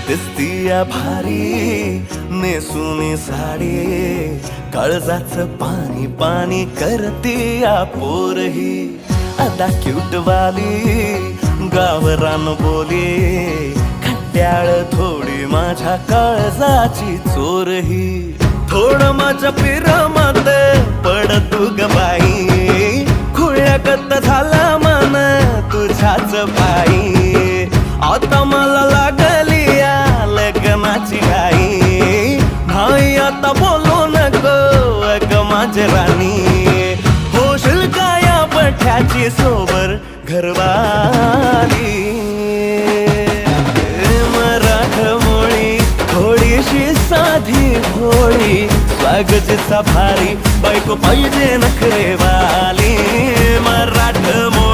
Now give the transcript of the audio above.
दिसतीया भारी नेसूनी साडी, काळजाचं पाणी पाणी करतीया पोरही. अदा क्यूट वाली गावरान बोली, खट्याळ थोडी माझ्या काळजाची चोरही. थोडं माझ्या पिरामध्ये पड तू ग बाई, खुळ्यागत झाला मन तुझ्याच पायी. आता मला लागली या लग्नाची घाई, नाही आता बोलू नको अग माझी राणी. होशील का या पठ्याची सोबर घरवाली. मराठमोळी थोडीशी साधी भोळी, स्वागतीचा भारी बायको पाहिजे नखरेवाली. मराठमोळी